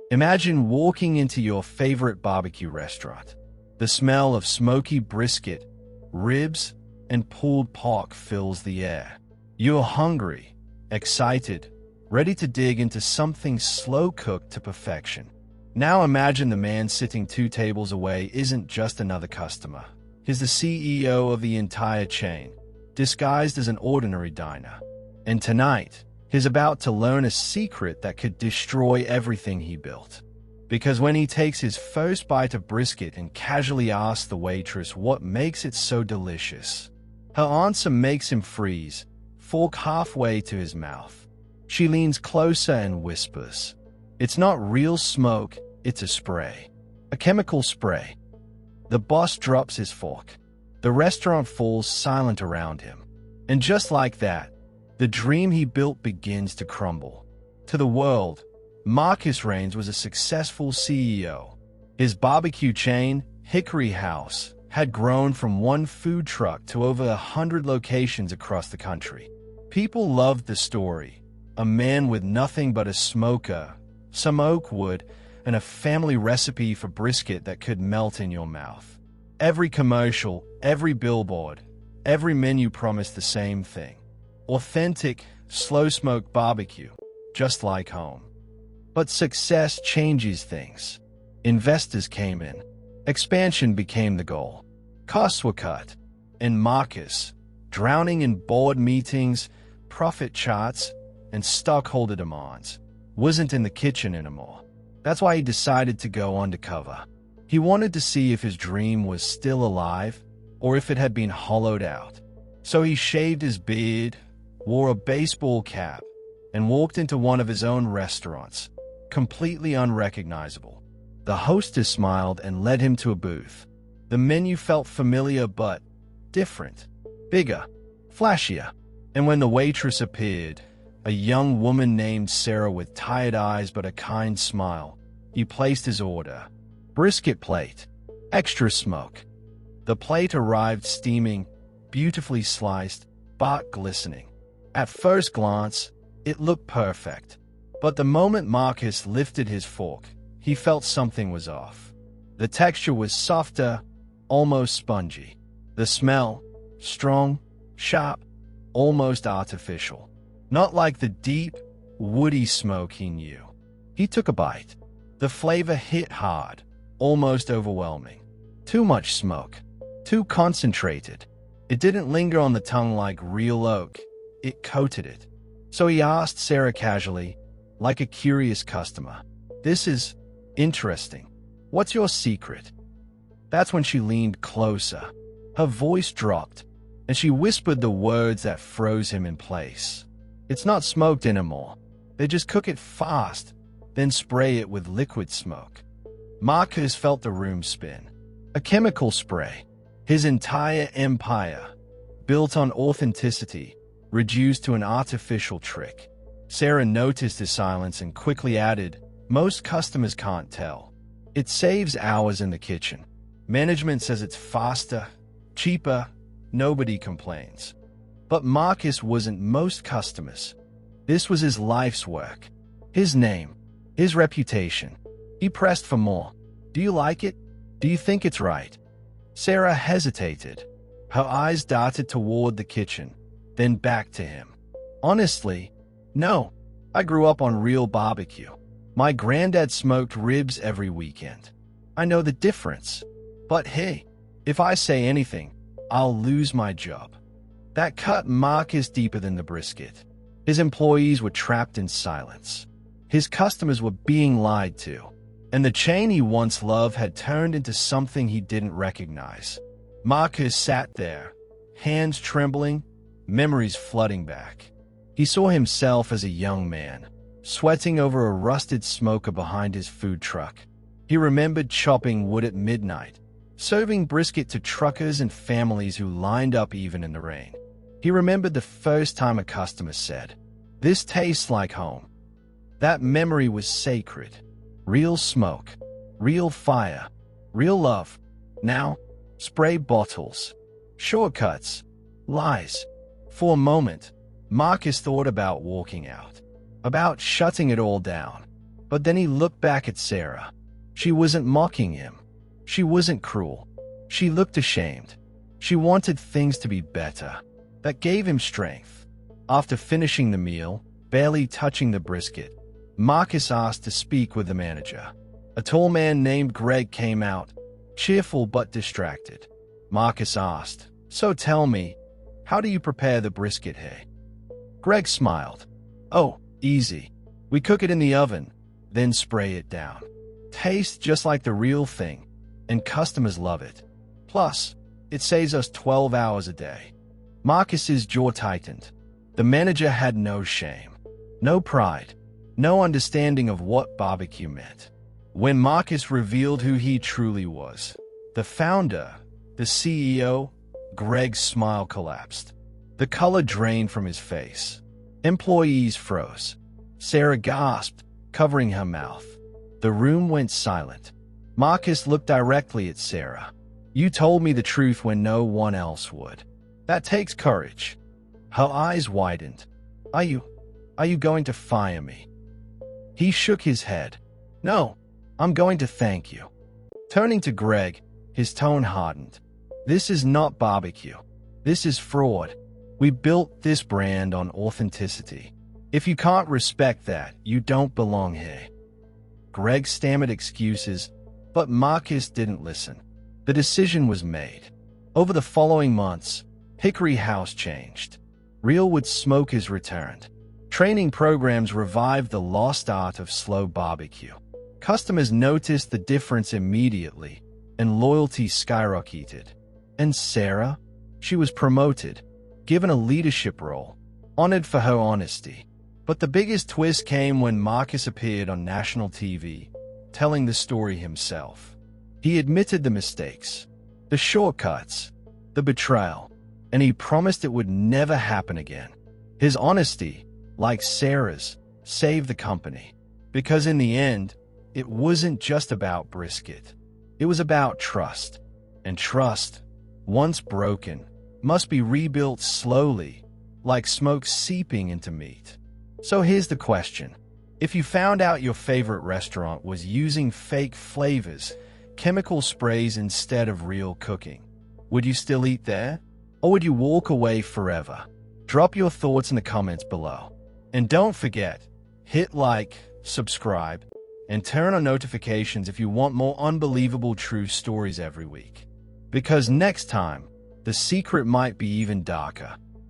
Imagine walking into your favorite barbecue restaurant. The smell of smoky brisket, ribs, and pulled pork fills the air. You're hungry, excited, ready to dig into something slow-cooked to perfection. Now imagine the man sitting 2 tables away isn't just another customer. He's the CEO of the entire chain, disguised as an ordinary diner. And tonight, he's about to learn a secret that could destroy everything he built. Because when he takes his first bite of brisket and casually asks the waitress what makes it so delicious, her answer makes him freeze, fork halfway to his mouth. She leans closer and whispers, "It's not real smoke, it's a spray. A chemical spray." The boss drops his fork. The restaurant falls silent around him. And just like that, the dream he built begins to crumble. To the world, Marcus Raines was a successful CEO. His barbecue chain, Hickory House, had grown from one food truck to over 100 locations across the country. People loved the story. A man with nothing but a smoker, some oak wood, and a family recipe for brisket that could melt in your mouth. Every commercial, every billboard, every menu promised the same thing. Authentic, slow-smoked barbecue, just like home. But success changes things. Investors came in. Expansion became the goal. Costs were cut. And Marcus, drowning in board meetings, profit charts, and stockholder demands, wasn't in the kitchen anymore. That's why he decided to go undercover. He wanted to see if his dream was still alive or if it had been hollowed out. So he shaved his beard, wore a baseball cap, and walked into one of his own restaurants, completely unrecognizable. The hostess smiled and led him to a booth. The menu felt familiar but different, bigger, flashier. And when the waitress appeared, a young woman named Sarah with tired eyes but a kind smile, he placed his order. Brisket plate, extra smoke. The plate arrived steaming, beautifully sliced, bark glistening. At first glance, it looked perfect. But the moment Marcus lifted his fork, he felt something was off. The texture was softer, almost spongy. The smell, strong, sharp, almost artificial. Not like the deep, woody smoke he knew. He took a bite. The flavor hit hard, almost overwhelming. Too much smoke. Too concentrated. It didn't linger on the tongue like real oak. It coated it. So he asked Sarah casually, like a curious customer, "This is interesting. What's your secret?" That's when she leaned closer. Her voice dropped, and she whispered the words that froze him in place. "It's not smoked anymore. They just cook it fast, then spray it with liquid smoke." Marcus felt the room spin. A chemical spray. His entire empire, built on authenticity, reduced to an artificial trick. Sarah noticed his silence and quickly added, "Most customers can't tell. It saves hours in the kitchen. Management says it's faster, cheaper, nobody complains." But Marcus wasn't most customers. This was his life's work. His name. His reputation. He pressed for more. "Do you like it? Do you think it's right?" Sarah hesitated. Her eyes darted toward the kitchen, then back to him. "Honestly, no. I grew up on real barbecue. My granddad smoked ribs every weekend. I know the difference. But hey, if I say anything, I'll lose my job." That cut Marcus deeper than the brisket. His employees were trapped in silence. His customers were being lied to. And the chain he once loved had turned into something he didn't recognize. Marcus sat there, hands trembling, memories flooding back. He saw himself as a young man, sweating over a rusted smoker behind his food truck. He remembered chopping wood at midnight, serving brisket to truckers and families who lined up even in the rain. He remembered the first time a customer said, "This tastes like home." That memory was sacred. Real smoke, real fire, real love. Now, spray bottles, shortcuts, lies. For a moment, Marcus thought about walking out, about shutting it all down. But then he looked back at Sarah. She wasn't mocking him. She wasn't cruel. She looked ashamed. She wanted things to be better. That gave him strength. After finishing the meal, barely touching the brisket, Marcus asked to speak with the manager. A tall man named Greg came out, cheerful but distracted. Marcus asked, "So tell me, how do you prepare the brisket here?" Greg smiled. "Oh, easy. We cook it in the oven, then spray it down. Tastes just like the real thing, and customers love it. Plus, it saves us 12 hours a day." Marcus's jaw tightened. The manager had no shame, no pride, no understanding of what barbecue meant. When Marcus revealed who he truly was, the founder, the CEO, Greg's smile collapsed. The color drained from his face. Employees froze. Sarah gasped, covering her mouth. The room went silent. Marcus looked directly at Sarah. "You told me the truth when no one else would. That takes courage." Her eyes widened. Are you going to fire me?" He shook his head. "No, I'm going to thank you." Turning to Greg, his tone hardened. "This is not barbecue. This is fraud. We built this brand on authenticity. If you can't respect that, you don't belong here." Greg stammered excuses, but Marcus didn't listen. The decision was made. Over the following months, Hickory House changed. Realwood smokers returned. Training programs revived the lost art of slow barbecue. Customers noticed the difference immediately, and loyalty skyrocketed. And Sarah? She was promoted, given a leadership role, honored for her honesty. But the biggest twist came when Marcus appeared on national TV, telling the story himself. He admitted the mistakes, the shortcuts, the betrayal, and he promised it would never happen again. His honesty, like Sarah's, saved the company. Because in the end, it wasn't just about brisket. It was about trust. And trust, once broken, must be rebuilt slowly, like smoke seeping into meat. So here's the question. If you found out your favorite restaurant was using fake flavors, chemical sprays instead of real cooking, would you still eat there? Or would you walk away forever? Drop your thoughts in the comments below. And don't forget, hit like, subscribe, and turn on notifications if you want more unbelievable true stories every week. Because next time, the secret might be even darker.